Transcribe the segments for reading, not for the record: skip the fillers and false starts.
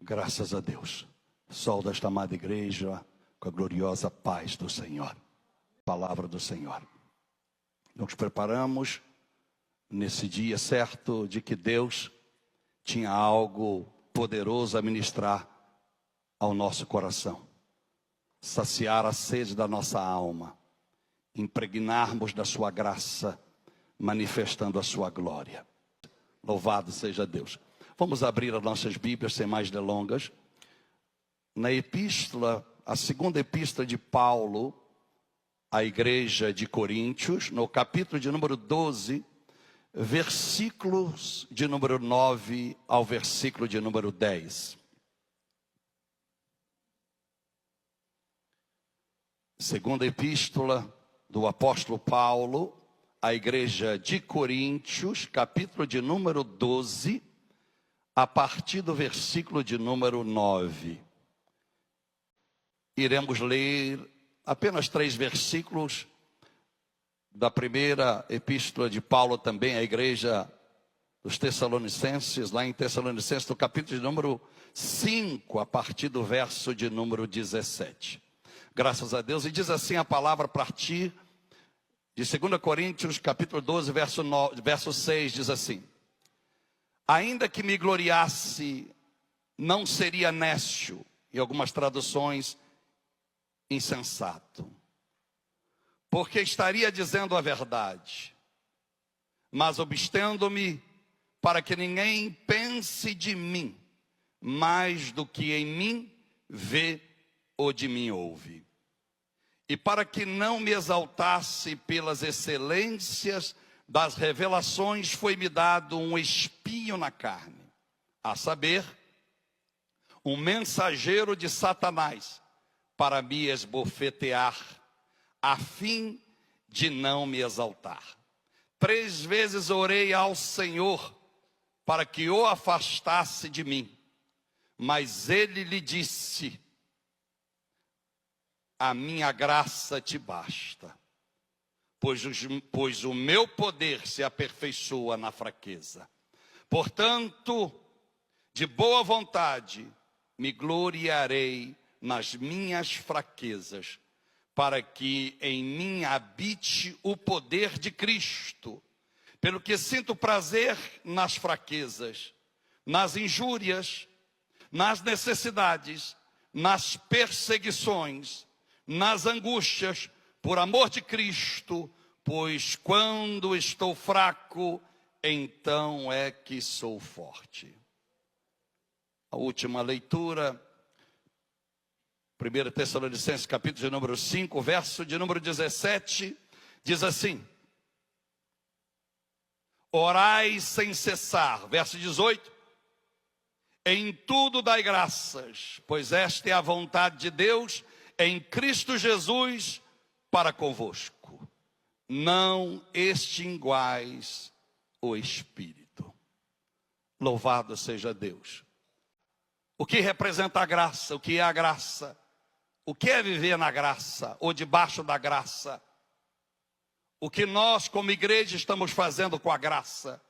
Graças a Deus. Sol desta amada igreja, com a gloriosa paz do Senhor. Palavra do Senhor. Nos preparamos nesse dia certo de que Deus tinha algo poderoso a ministrar ao nosso coração. Saciar a sede da nossa alma. Impregnarmos da sua graça, manifestando a sua glória. Louvado seja Deus. Vamos abrir as nossas Bíblias sem mais delongas. Na epístola, a segunda epístola de Paulo à igreja de Coríntios, no capítulo de número 12, versículos de número 9 ao versículo de número 10. Segunda epístola do apóstolo Paulo à igreja de Coríntios, capítulo de número 12, a partir do versículo de número 9. Iremos ler apenas 3 versículos da primeira epístola de Paulo também à igreja dos Tessalonicenses, lá em Tessalonicenses, no capítulo de número 5, a partir do verso de número 17. Graças a Deus. E diz assim a palavra a partir de 2 Coríntios, capítulo 12, verso 6, diz assim: ainda que me gloriasse, não seria nécio, em algumas traduções, insensato, porque estaria dizendo a verdade, mas abstendo-me para que ninguém pense de mim mais do que em mim vê ou de mim ouve, e para que não me exaltasse pelas excelências das revelações, foi-me dado um espinho na carne, a saber, um mensageiro de Satanás, para me esbofetear, a fim de não me exaltar. 3 vezes orei ao Senhor, para que o afastasse de mim, mas ele lhe disse: a minha graça te basta, pois o meu poder se aperfeiçoa na fraqueza. Portanto, de boa vontade, me gloriarei nas minhas fraquezas, para que em mim habite o poder de Cristo. Pelo que sinto prazer nas fraquezas, nas injúrias, nas necessidades, nas perseguições, nas angústias, por amor de Cristo, pois quando estou fraco, então é que sou forte. A última leitura, 1 Tessalonicenses, capítulo de número 5, verso de número 17, diz assim: orai sem cessar. Verso 18, em tudo dai graças, pois esta é a vontade de Deus em Cristo Jesus para convosco. Não extinguais o Espírito. Louvado seja Deus. O que representa a graça? O que é a graça? O que é viver na graça ou debaixo da graça? O que nós como igreja estamos fazendo com a graça?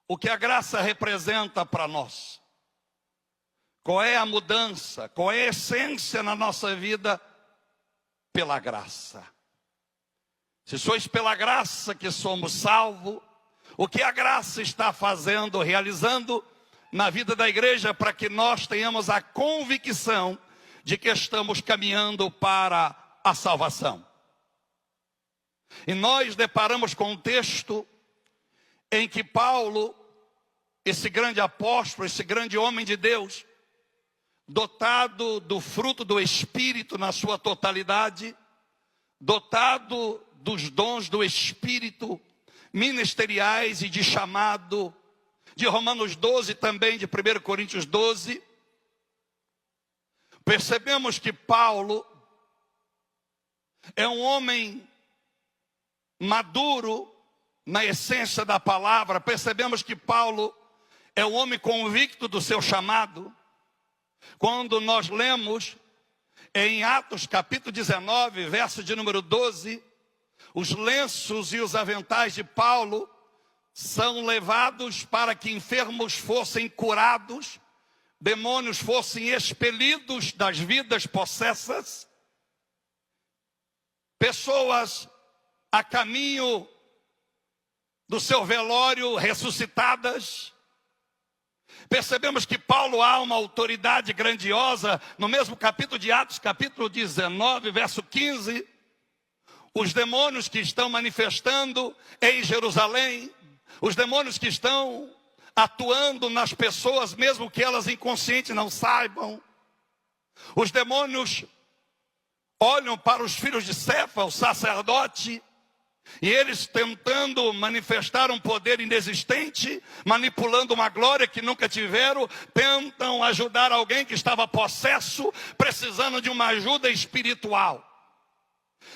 O que a graça representa para nós? Qual é a mudança? Qual é a essência na nossa vida? Pela graça. Se sois pela graça que somos salvos, o que a graça está fazendo, realizando na vida da igreja, para que nós tenhamos a convicção de que estamos caminhando para a salvação. E nós deparamos com um texto em que Paulo, esse grande apóstolo, esse grande homem de Deus, dotado do fruto do Espírito na sua totalidade, dotado dos dons do Espírito ministeriais e de chamado, de Romanos 12 também, de 1 Coríntios 12, percebemos que Paulo é um homem maduro na essência da palavra. Percebemos que Paulo é um homem convicto do seu chamado. Quando nós lemos em Atos capítulo 19, verso de número 12, os lenços e os aventais de Paulo são levados para que enfermos fossem curados, demônios fossem expelidos das vidas possessas, pessoas a caminho do seu velório ressuscitadas. Percebemos que Paulo há uma autoridade grandiosa no mesmo capítulo de Atos, capítulo 19, verso 15. Os demônios que estão manifestando em Jerusalém, os demônios que estão atuando nas pessoas, mesmo que elas inconscientes não saibam. Os demônios olham para os filhos de Cefa, o sacerdote, e eles tentando manifestar um poder inexistente, manipulando uma glória que nunca tiveram, tentam ajudar alguém que estava possesso, precisando de uma ajuda espiritual.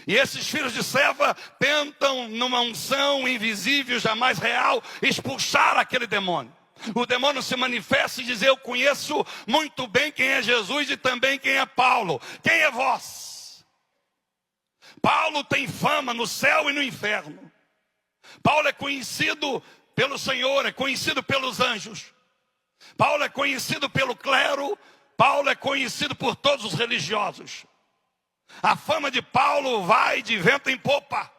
E esses filhos de Cefa tentam, numa unção invisível, jamais real, expulsar aquele demônio. O demônio se manifesta e diz: eu conheço muito bem quem é Jesus e também quem é Paulo. Quem é vós? Paulo tem fama no céu e no inferno. Paulo é conhecido pelo Senhor, é conhecido pelos anjos. Paulo é conhecido pelo clero. Paulo é conhecido por todos os religiosos. A fama de Paulo vai de vento em popa.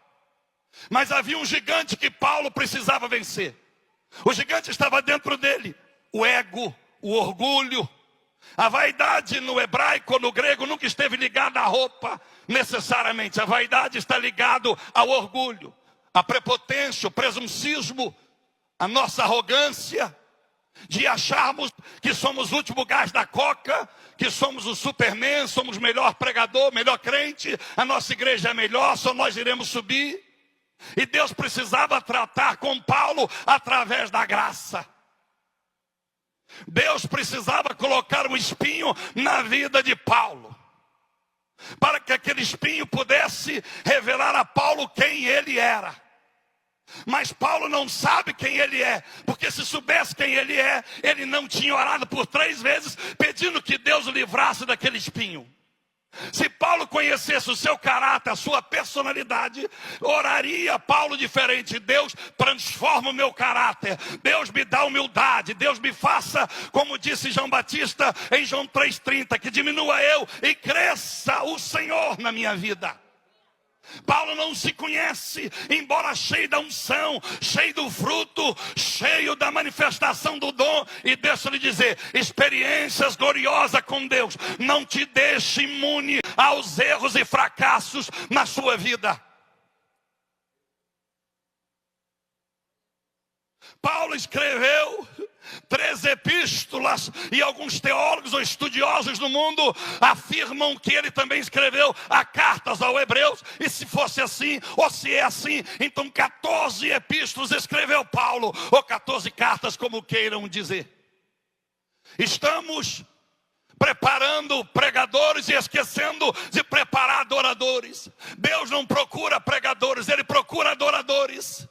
Mas havia um gigante que Paulo precisava vencer. O gigante estava dentro dele: o ego, o orgulho. A vaidade no hebraico ou no grego nunca esteve ligada à roupa necessariamente. A vaidade está ligada ao orgulho, à prepotência, o presuncismo, a nossa arrogância de acharmos que somos o último gás da coca, que somos o Superman, somos melhor pregador, melhor crente, a nossa igreja é melhor, só nós iremos subir. E Deus precisava tratar com Paulo através da graça. Deus precisava colocar um espinho na vida de Paulo, para que aquele espinho pudesse revelar a Paulo quem ele era. Mas Paulo não sabe quem ele é, porque se soubesse quem ele é, ele não tinha orado por 3 vezes, pedindo que Deus o livrasse daquele espinho. Se Paulo conhecesse o seu caráter, a sua personalidade, oraria Paulo diferente: Deus, transforma o meu caráter, Deus me dá humildade, Deus me faça, como disse João Batista em João 3,30, que diminua eu e cresça o Senhor na minha vida. Paulo não se conhece, embora cheio da unção, cheio do fruto, cheio da manifestação do dom. E deixa eu lhe dizer, experiências gloriosas com Deus não te deixe imune aos erros e fracassos na sua vida. Paulo escreveu 3 epístolas, e alguns teólogos ou estudiosos do mundo afirmam que ele também escreveu a cartas aos Hebreus. E se fosse assim, ou se é assim, então 14 epístolas escreveu Paulo, ou 14 cartas, como queiram dizer. Estamos preparando pregadores e esquecendo de preparar adoradores. Deus não procura pregadores, Ele procura adoradores.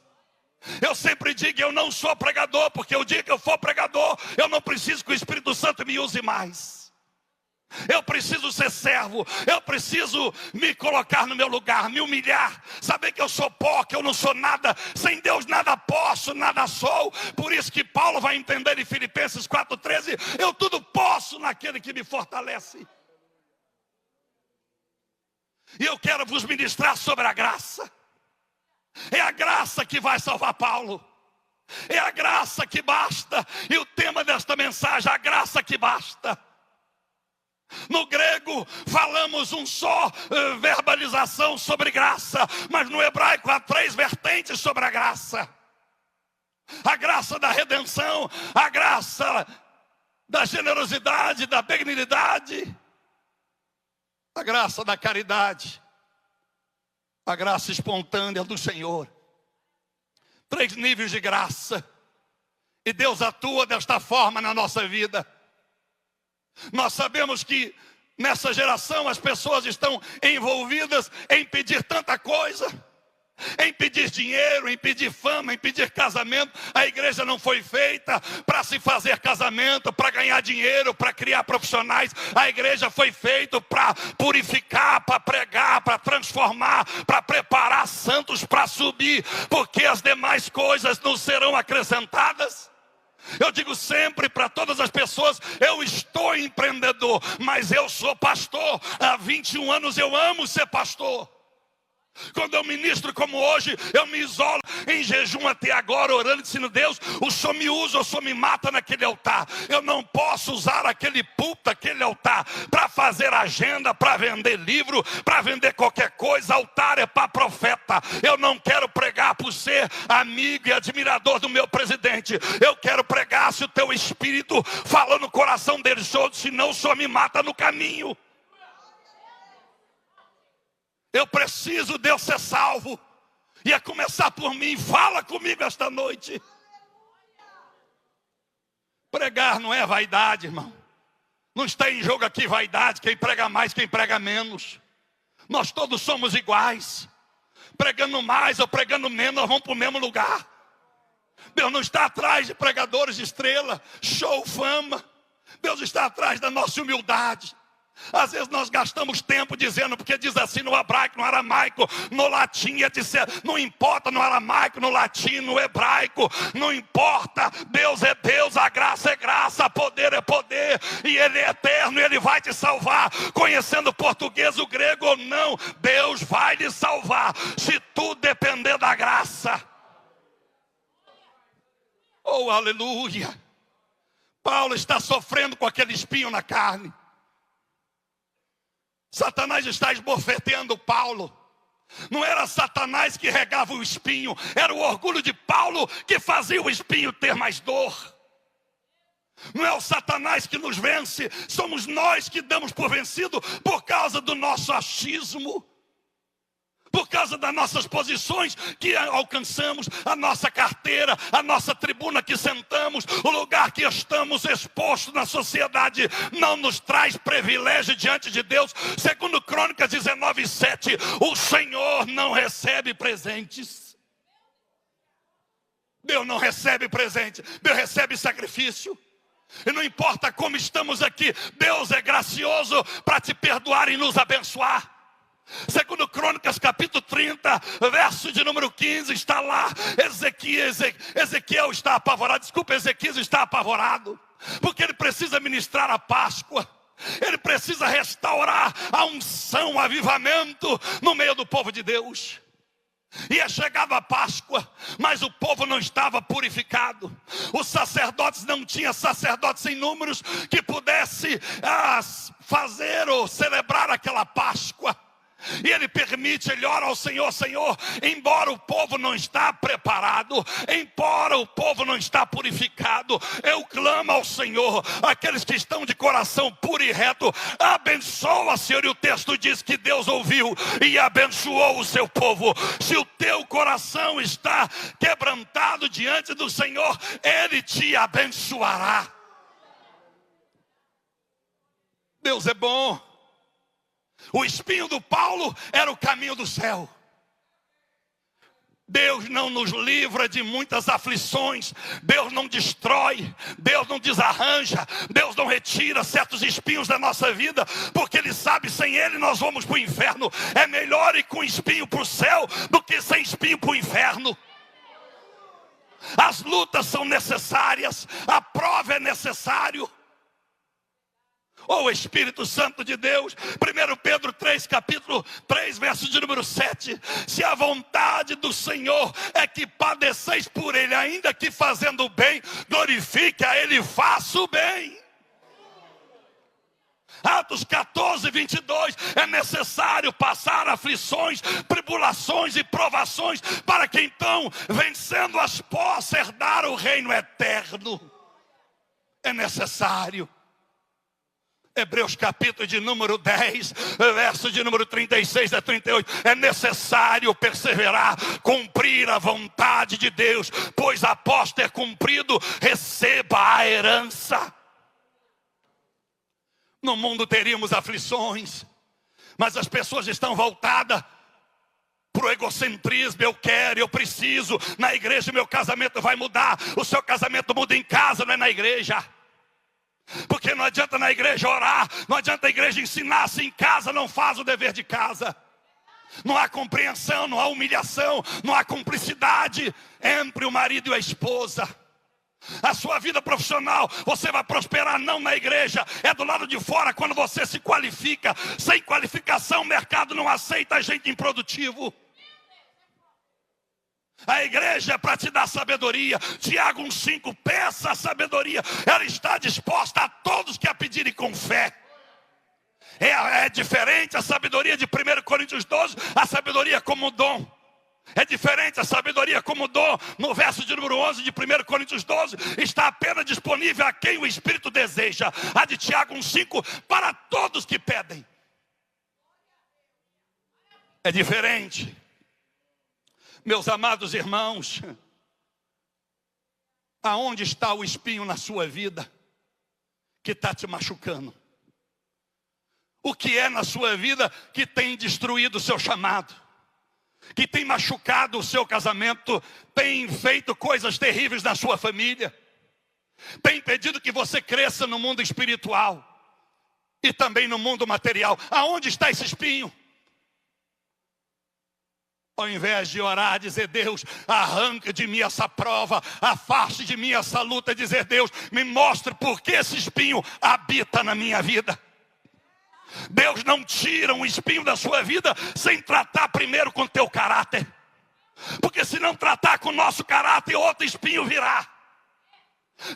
Eu sempre digo: eu não sou pregador, porque o dia que eu for pregador, eu não preciso que o Espírito Santo me use mais. Eu preciso ser servo, eu preciso me colocar no meu lugar, me humilhar, saber que eu sou pó, que eu não sou nada, sem Deus nada posso, nada sou. Por isso que Paulo vai entender em Filipenses 4,13: eu tudo posso naquele que me fortalece. E eu quero vos ministrar sobre a graça. É a graça que vai salvar Paulo. É a graça que basta. E o tema desta mensagem: a graça que basta. No grego falamos um só verbalização sobre graça, mas no hebraico há 3 vertentes sobre a graça. A graça da redenção, a graça da generosidade, da benignidade, a graça da caridade, a graça espontânea do Senhor. 3 níveis de graça. E Deus atua desta forma na nossa vida. Nós sabemos que nessa geração as pessoas estão envolvidas em pedir tanta coisa, em pedir dinheiro, em pedir fama, em pedir casamento. A igreja não foi feita para se fazer casamento, para ganhar dinheiro, para criar profissionais. A igreja foi feita para purificar, para pregar, para transformar, para preparar santos para subir, porque as demais coisas não serão acrescentadas. Eu digo sempre para todas as pessoas: eu estou empreendedor, mas eu sou pastor. Há 21 anos eu amo ser pastor. Quando eu ministro como hoje, eu me isolo em jejum até agora, orando e dizendo: Deus, o Senhor me usa, o Senhor me mata naquele altar. Eu não posso usar aquele púlpito, aquele altar, para fazer agenda, para vender livro, para vender qualquer coisa. Altar é para profeta. Eu não quero pregar por ser amigo e admirador do meu presidente. Eu quero pregar se o teu espírito fala no coração dele, senão o Senhor me mata no caminho. Eu preciso de eu ser salvo. E a começar por mim. Fala comigo esta noite. Pregar não é vaidade, irmão. Não está em jogo aqui vaidade. Quem prega mais, quem prega menos. Nós todos somos iguais. Pregando mais ou pregando menos, nós vamos para o mesmo lugar. Deus não está atrás de pregadores de estrela, show, fama. Deus está atrás da nossa humildade. Às vezes nós gastamos tempo dizendo, porque diz assim no hebraico, no aramaico, no latim, não importa no aramaico, no latim, no hebraico, não importa. Deus é Deus, a graça é graça, poder é poder, e Ele é eterno, e Ele vai te salvar. Conhecendo o português, o grego ou não, Deus vai lhe salvar, se tudo depender da graça. Oh, aleluia. Paulo está sofrendo com aquele espinho na carne. Satanás está esbofeteando Paulo. Não era Satanás que regava o espinho, era o orgulho de Paulo que fazia o espinho ter mais dor. Não é o Satanás que nos vence, somos nós que damos por vencido por causa do nosso achismo, por causa das nossas posições que alcançamos, a nossa carteira, a nossa tribuna que sentamos, o lugar que estamos expostos na sociedade, não nos traz privilégio diante de Deus. Segundo Crônicas 19:7, o Senhor não recebe presentes. Deus não recebe presente, Deus recebe sacrifício. E não importa como estamos aqui, Deus é gracioso para te perdoar e nos abençoar. Segundo Crônicas capítulo 30, verso de número 15, está lá, Ezequiel está apavorado, Ezequias está apavorado, porque ele precisa ministrar a Páscoa, ele precisa restaurar a unção, o avivamento no meio do povo de Deus. E é chegada a Páscoa, mas o povo não estava purificado. Os sacerdotes não tinham sacerdotes em números que pudesse fazer ou celebrar aquela Páscoa. E ele permite, ele ora ao Senhor: Senhor, embora o povo não está preparado, embora o povo não está purificado, eu clamo ao Senhor, aqueles que estão de coração puro e reto, abençoa, Senhor. E o texto diz que Deus ouviu e abençoou o seu povo. Se o teu coração está quebrantado diante do Senhor, Ele te abençoará. Deus é bom. O espinho do Paulo era o caminho do céu. Deus não nos livra de muitas aflições, Deus não destrói, Deus não desarranja, Deus não retira certos espinhos da nossa vida, porque Ele sabe, sem Ele nós vamos para o inferno. É melhor ir com espinho para o céu do que sem espinho para o inferno. As lutas são necessárias, a prova é necessário. Oh, Espírito Santo de Deus, 1 Pedro 3, capítulo 3, verso de número 7. Se a vontade do Senhor é que padeceis por Ele, ainda que fazendo o bem, glorifique a Ele, faça o bem. Atos 14, 22, é necessário passar aflições, tribulações e provações, para que então, vencendo as possa herdar o reino eterno. É necessário. Hebreus capítulo de número 10, verso de número 36 a 38. É necessário perseverar, cumprir a vontade de Deus, pois após ter cumprido, receba a herança. No mundo teríamos aflições, mas as pessoas estão voltadas para o egocentrismo. Eu quero, eu preciso. Na igreja meu casamento vai mudar. O seu casamento muda em casa, não é na igreja. Porque não adianta na igreja orar, não adianta a igreja ensinar, se em casa não faz o dever de casa. Não há compreensão, não há humilhação, não há cumplicidade entre o marido e a esposa. A sua vida profissional, você vai prosperar não na igreja, é do lado de fora quando você se qualifica. Sem qualificação o mercado não aceita gente improdutivo. A igreja é para te dar sabedoria. Tiago 1,5, peça a sabedoria. Ela está disposta a todos que a pedirem com fé. É diferente a sabedoria de 1 Coríntios 12, a sabedoria como dom. É diferente a sabedoria como dom. No verso de número 11 de 1 Coríntios 12, está apenas disponível a quem o Espírito deseja. A de Tiago 1,5, para todos que pedem. É diferente. Meus amados irmãos, aonde está o espinho na sua vida que está te machucando? O que é na sua vida que tem destruído o seu chamado? Que tem machucado o seu casamento? Tem feito coisas terríveis na sua família? Tem impedido que você cresça no mundo espiritual e também no mundo material? Aonde está esse espinho? Ao invés de orar, dizer: Deus, arranca de mim essa prova, afaste de mim essa luta, dizer: Deus, me mostre por que esse espinho habita na minha vida. Deus não tira um espinho da sua vida sem tratar primeiro com o teu caráter. Porque se não tratar com o nosso caráter, outro espinho virá.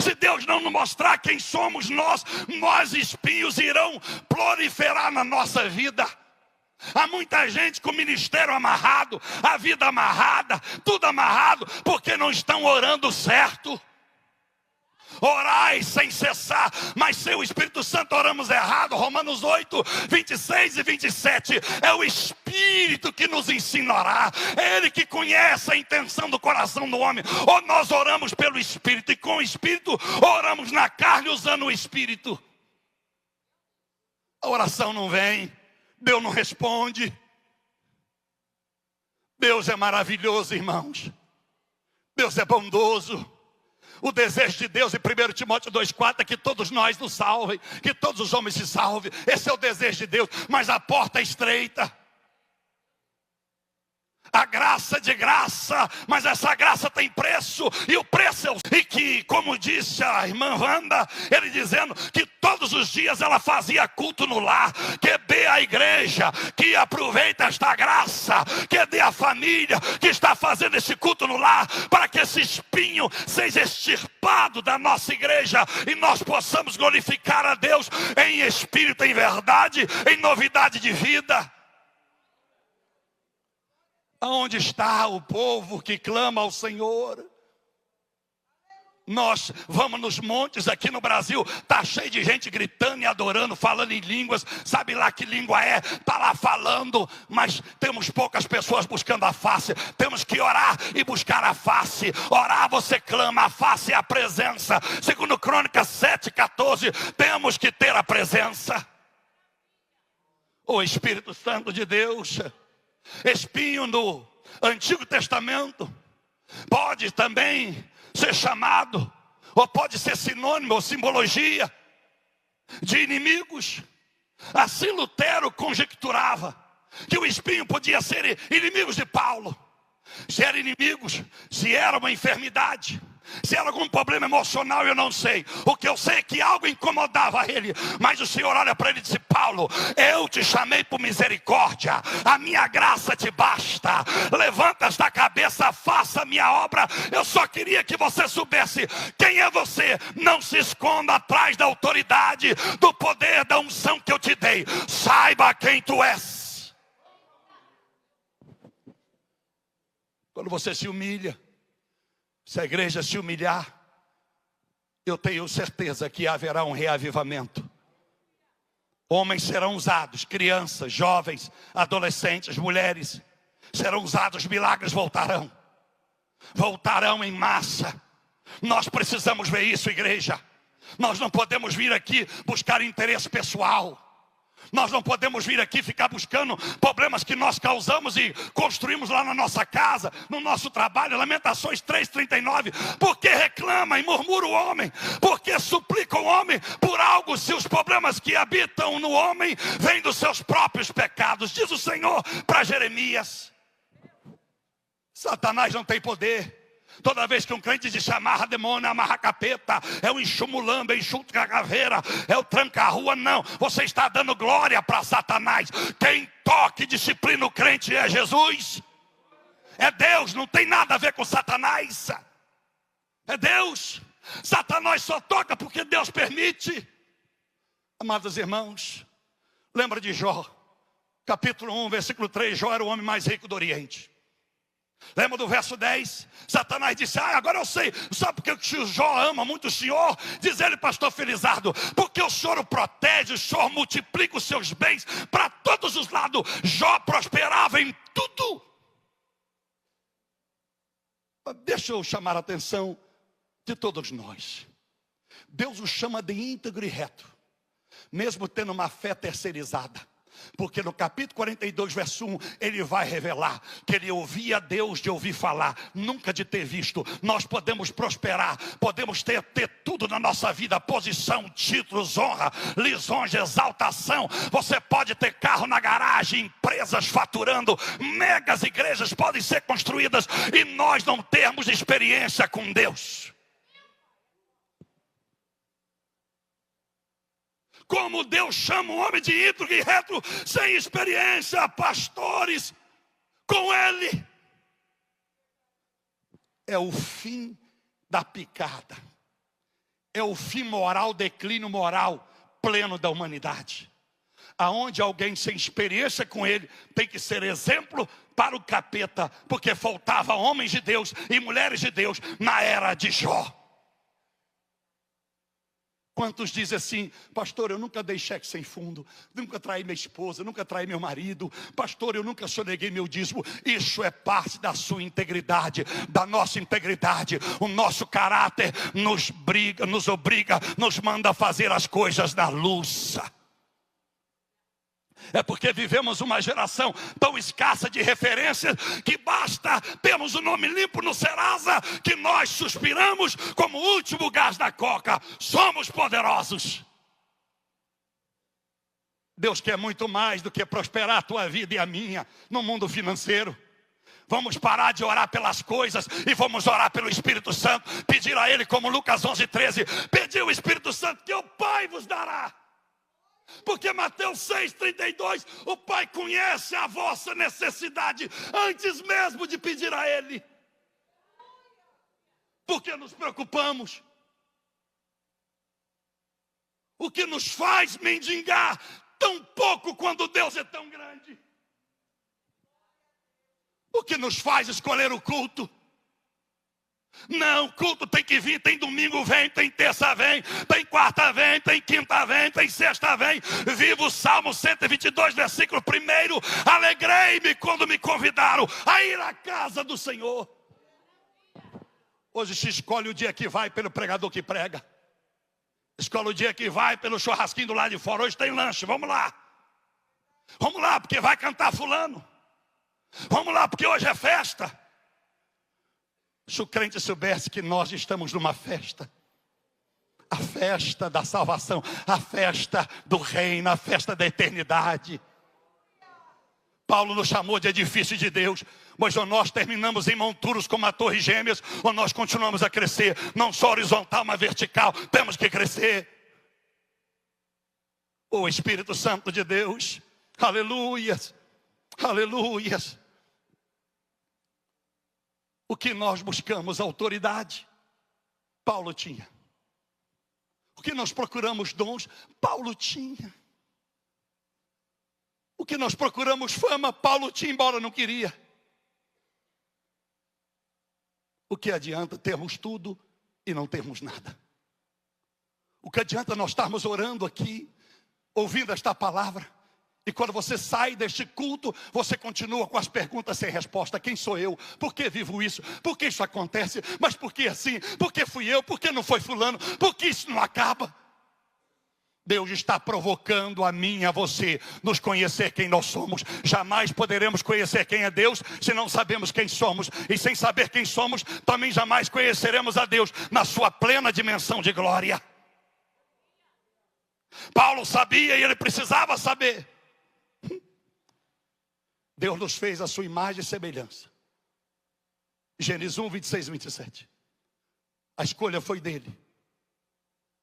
Se Deus não nos mostrar quem somos nós espinhos irão proliferar na nossa vida. Há muita gente com o ministério amarrado, a vida amarrada, tudo amarrado, porque não estão orando certo. Orai sem cessar, mas sem o Espírito Santo oramos errado. Romanos 8, 26 e 27. É o Espírito que nos ensina a orar. É Ele que conhece a intenção do coração do homem. Ou nós oramos pelo Espírito, e com o Espírito oramos na carne usando o Espírito. A oração não vem, Deus não responde. Deus é maravilhoso, irmãos. Deus é bondoso. O desejo de Deus em 1 Timóteo 2,4 é que todos nós nos salvem, que todos os homens se salvem. Esse é o desejo de Deus, mas a porta é estreita. A graça de graça, mas essa graça tem preço, e o preço é o... E que, como disse a irmã Wanda, ele dizendo que todos os dias ela fazia culto no lar, que dê a igreja, que aproveita esta graça, que dê a família que está fazendo esse culto no lar, para que esse espinho seja extirpado da nossa igreja, e nós possamos glorificar a Deus em espírito, em verdade, em novidade de vida. Aonde está o povo que clama ao Senhor? Nós vamos nos montes aqui no Brasil, está cheio de gente gritando e adorando, falando em línguas, sabe lá que língua é, está lá falando, mas temos poucas pessoas buscando a face. Temos que orar e buscar a face. Orar você clama, a face é a presença. Segundo Crônicas 7,14, temos que ter a presença. O Espírito Santo de Deus. Espinho no Antigo Testamento pode também ser chamado, ou pode ser sinônimo ou simbologia de inimigos. Assim Lutero conjecturava que o espinho podia ser inimigos de Paulo. Se eram inimigos, se era uma enfermidade, se era algum problema emocional, eu não sei. O que eu sei é que algo incomodava ele. Mas o Senhor olha para ele e disse: Paulo, eu te chamei por misericórdia, a minha graça te basta. Levanta esta cabeça, faça a minha obra. Eu só queria que você soubesse quem é você. Não se esconda atrás da autoridade, do poder, da unção que eu te dei. Saiba quem tu és. Quando você se humilha, se a igreja se humilhar, eu tenho certeza que haverá um reavivamento. Homens serão usados, crianças, jovens, adolescentes, mulheres serão usados, milagres voltarão. Voltarão em massa. Nós precisamos ver isso, igreja. Nós não podemos vir aqui buscar interesse pessoal. Nós não podemos vir aqui ficar buscando problemas que nós causamos e construímos lá na nossa casa, no nosso trabalho. Lamentações 3,39. Porque reclama e murmura o homem? Porque suplica o homem por algo, se os problemas que habitam no homem vêm dos seus próprios pecados? Diz o Senhor para Jeremias. Satanás não tem poder Toda vez que um crente diz amarra demônio, amarra capeta, é o enxumulamba, é o enxuto caveira, é o tranca-rua, não. Você está dando glória para Satanás. Quem toca e disciplina o crente é Jesus. É Deus, não tem nada a ver com Satanás. É Deus. Satanás só toca porque Deus permite. Amados irmãos, lembra de Jó, capítulo 1, versículo 3, Jó era o homem mais rico do Oriente. Lembra do verso 10? Satanás disse, agora eu sei. Sabe por que o Jó ama muito o Senhor? Diz ele, pastor Felizardo, porque o Senhor o protege, o Senhor multiplica os seus bens para todos os lados. Jó prosperava em tudo. Deixa eu chamar a atenção de todos nós. Deus o chama de íntegro e reto, mesmo tendo uma fé terceirizada. Porque no capítulo 42, verso 1, ele vai revelar que ele ouvia Deus de ouvir falar, nunca de ter visto. Nós podemos prosperar, podemos ter tudo na nossa vida, posição, títulos, honra, lisonja, exaltação. Você pode ter carro na garagem, empresas faturando, megas igrejas podem ser construídas e nós não termos experiência com Deus. Como Deus chama um homem de íntegro e reto, sem experiência, pastores, com ele. É o fim da picada. É o fim moral, declínio moral pleno da humanidade. Aonde alguém sem experiência com ele tem que ser exemplo para o capeta, porque faltava homens de Deus e mulheres de Deus na era de Jó. Quantos dizem assim, pastor, eu nunca dei cheque sem fundo, nunca traí minha esposa, nunca traí meu marido, pastor, eu nunca soneguei meu dízimo. Isso é parte da sua integridade, da nossa integridade. O nosso caráter nos obriga, nos manda fazer as coisas na luz. É porque vivemos uma geração tão escassa de referências que basta termos o nome limpo no Serasa que nós suspiramos como o último gás da coca. Somos poderosos. Deus quer muito mais do que prosperar a tua vida e a minha no mundo financeiro. Vamos parar de orar pelas coisas e vamos orar pelo Espírito Santo. Pedir a Ele, como Lucas 11:13, pedir o Espírito Santo que o Pai vos dará. Porque Mateus 6:32, o Pai conhece a vossa necessidade antes mesmo de pedir a Ele. Por que nos preocupamos? O que nos faz mendigar tão pouco quando Deus é tão grande? O que nos faz escolher o culto? Não, culto tem que vir, tem domingo vem, tem terça vem, tem quarta vem, tem quinta vem, tem sexta vem. Viva o Salmo 122, versículo 1. Alegrei-me quando me convidaram a ir à casa do Senhor. Hoje se escolhe o dia que vai pelo pregador que prega. Escolhe o dia que vai pelo churrasquinho do lado de fora. Hoje tem lanche, vamos lá. Vamos lá, porque vai cantar fulano. Vamos lá, porque hoje é festa. Se o crente soubesse que nós estamos numa festa, a festa da salvação, a festa do reino, a festa da eternidade. Paulo nos chamou de edifício de Deus, mas ou nós terminamos em monturos como a torre gêmeas, ou nós continuamos a crescer, não só horizontal, mas vertical, temos que crescer. O Espírito Santo de Deus, aleluias, aleluias. O que nós buscamos? Autoridade. Paulo tinha. O que nós procuramos? Dons. Paulo tinha. O que nós procuramos? Fama. Paulo tinha, embora não queria. O que adianta termos tudo e não termos nada? O que adianta nós estarmos orando aqui, ouvindo esta palavra, e quando você sai deste culto, você continua com as perguntas sem resposta. Quem sou eu? Por que vivo isso? Por que isso acontece? Mas por que assim? Por que fui eu? Por que não foi fulano? Por que isso não acaba? Deus está provocando a mim e a você nos conhecer quem nós somos. Jamais poderemos conhecer quem é Deus se não sabemos quem somos. E sem saber quem somos, também jamais conheceremos a Deus na sua plena dimensão de glória. Paulo sabia e ele precisava saber. Deus nos fez a sua imagem e semelhança. Gênesis 1, 26 e 27. A escolha foi dele.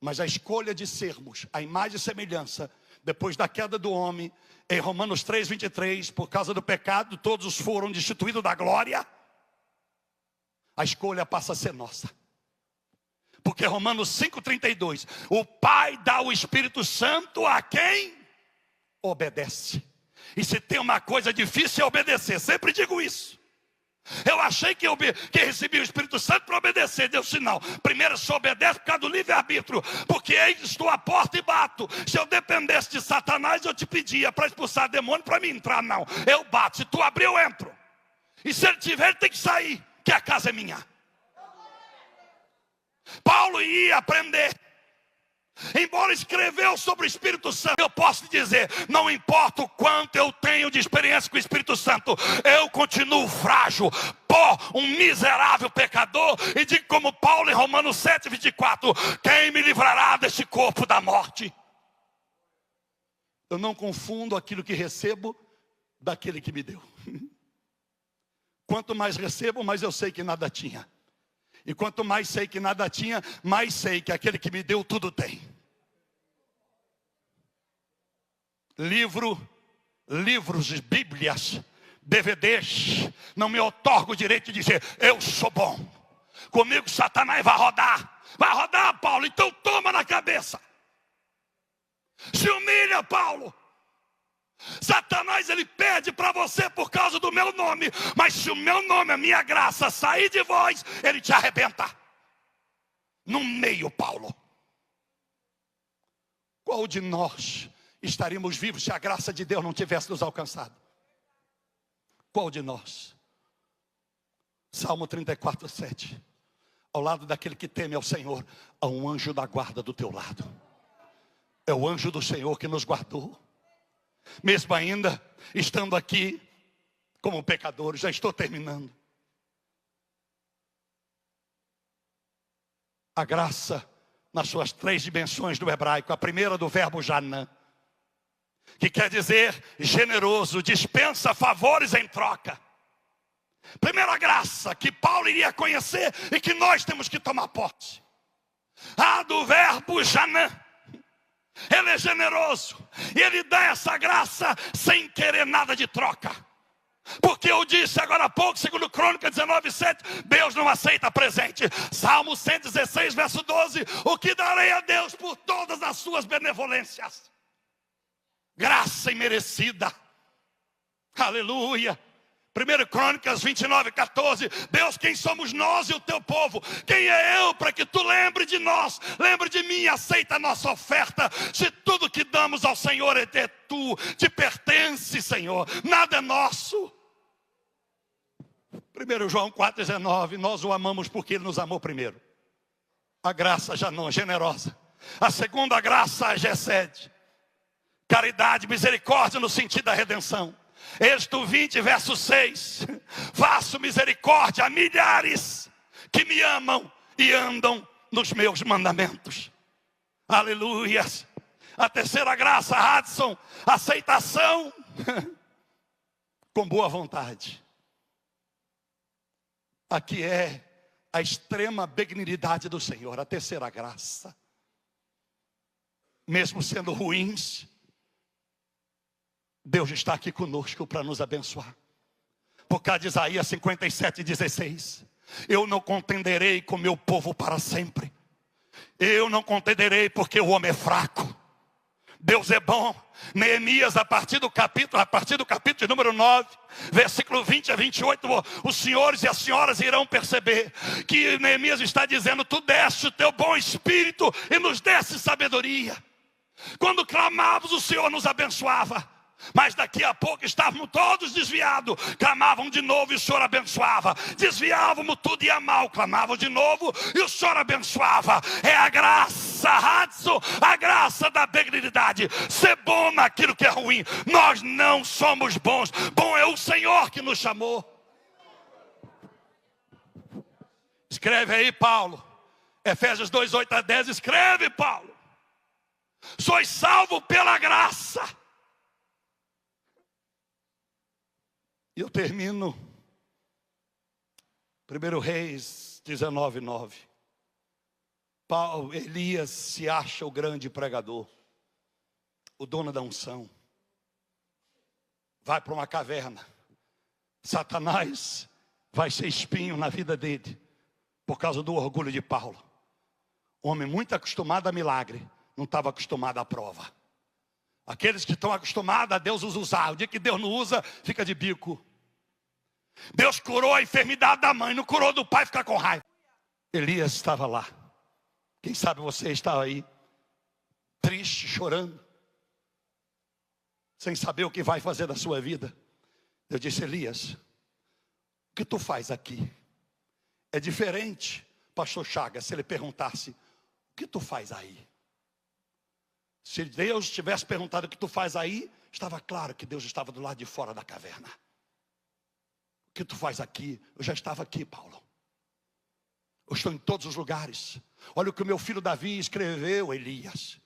Mas a escolha de sermos a imagem e semelhança, depois da queda do homem, em Romanos 3, 23, por causa do pecado, todos foram destituídos da glória. A escolha passa a ser nossa. Porque Romanos 5, 32, o Pai dá o Espírito Santo a quem obedece. E se tem uma coisa difícil é obedecer, sempre digo isso. Eu achei que recebi o Espírito Santo para obedecer. Deus disse não, primeiro só obedece por causa do livre-arbítrio. Porque eis estou à porta e bato. Se eu dependesse de Satanás, eu te pedia para expulsar demônio para mim entrar. Não, eu bato, se tu abrir eu entro. E se ele tiver, ele tem que sair, que a casa é minha. Paulo ia aprender. Embora escreveu sobre o Espírito Santo, eu posso te dizer, não importa o quanto eu tenho de experiência com o Espírito Santo, eu continuo frágil, pó, um miserável pecador. E digo como Paulo em Romanos 7, 24, quem me livrará deste corpo da morte? Eu não confundo aquilo que recebo daquele que me deu. Quanto mais recebo, mais eu sei que nada tinha. E quanto mais sei que nada tinha, mais sei que aquele que me deu tudo tem. Livros, Bíblias, DVDs, não me otorga o direito de dizer, eu sou bom. Comigo Satanás vai rodar. Vai rodar, Paulo, então toma na cabeça. Se humilha, Paulo. Satanás, ele pede para você por causa do meu nome. Mas se o meu nome, a minha graça sair de vós, ele te arrebenta. No meio, Paulo. Qual de nós estaríamos vivos se a graça de Deus não tivesse nos alcançado? Qual de nós? Salmo 34, 7. Ao lado daquele que teme ao Senhor, há um anjo da guarda do teu lado. É o anjo do Senhor que nos guardou. Mesmo ainda estando aqui como pecadores, já estou terminando. A graça nas suas 3 dimensões do hebraico. A primeira do verbo janã, que quer dizer generoso, dispensa favores em troca. Primeira graça que Paulo iria conhecer e que nós temos que tomar posse. A do verbo janã. Ele é generoso e ele dá essa graça sem querer nada de troca. Porque eu disse agora há pouco, segundo Crônica 19, 7, Deus não aceita presente. Salmo 116, verso 12, o que darei a Deus por todas as suas benevolências? Graça imerecida. Aleluia. 1 Crônicas 29, 14. Deus, quem somos nós e o teu povo? Quem é eu para que tu lembre de nós? Lembre de mim, aceita a nossa oferta. Se tudo que damos ao Senhor é de tu, te pertence, Senhor, nada é nosso. 1 João 4, 19. Nós o amamos porque ele nos amou primeiro. A graça já não é generosa. A segunda graça já excede. Caridade, misericórdia no sentido da redenção. Êxodo 20, verso 6. Faço misericórdia a milhares que me amam e andam nos meus mandamentos. Aleluia. A terceira graça, Hudson, aceitação com boa vontade. Aqui é a extrema benignidade do Senhor, a terceira graça. Mesmo sendo ruins, Deus está aqui conosco para nos abençoar. Por causa de Isaías 57, 16. Eu não contenderei com meu povo para sempre. Eu não contenderei porque o homem é fraco. Deus é bom. Neemias, a partir do capítulo de número 9, versículo 20 a 28, os senhores e as senhoras irão perceber que Neemias está dizendo, tu deste o teu bom espírito e nos deste sabedoria. Quando clamávamos, o Senhor nos abençoava. Mas daqui a pouco estávamos todos desviados. Clamavam de novo e o Senhor abençoava. Desviávamos, tudo ia mal. Clamavam de novo e o Senhor abençoava. É a graça, Hudson, a graça da benignidade. Ser bom naquilo que é ruim. Nós não somos bons. Bom é o Senhor que nos chamou. Escreve aí, Paulo. Efésios 2, 8 a 10. Escreve, Paulo. Sois salvo pela graça. E eu termino 1 Reis 19:9. Elias se acha o grande pregador, o dono da unção. Vai para uma caverna. Satanás vai ser espinho na vida dele, por causa do orgulho de Paulo. Um homem muito acostumado a milagre, não estava acostumado à prova. Aqueles que estão acostumados a Deus os usar, o dia que Deus não usa, fica de bico. Deus curou a enfermidade da mãe, não curou do pai, fica com raiva. Elias estava lá. Quem sabe você está aí, triste, chorando, sem saber o que vai fazer da sua vida. Eu disse: Elias, o que tu faz aqui? É diferente, pastor Chagas, se ele perguntasse: o que tu faz aí? Se Deus tivesse perguntado o que tu faz aí, estava claro que Deus estava do lado de fora da caverna. O que tu faz aqui? Eu já estava aqui, Paulo. Eu estou em todos os lugares. Olha o que o meu filho Davi escreveu, Elias.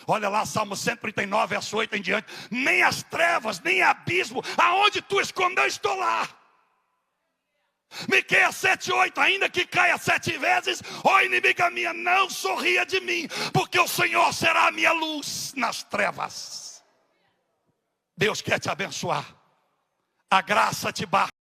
Olha lá, Salmo 139, verso 8 em diante. Nem as trevas, nem abismo, aonde tu escondeu, estou lá. Miqueias 7:8, ainda que caia 7 vezes, ó inimiga minha, não sorria de mim, porque o Senhor será a minha luz nas trevas. Deus quer te abençoar. A graça te basta.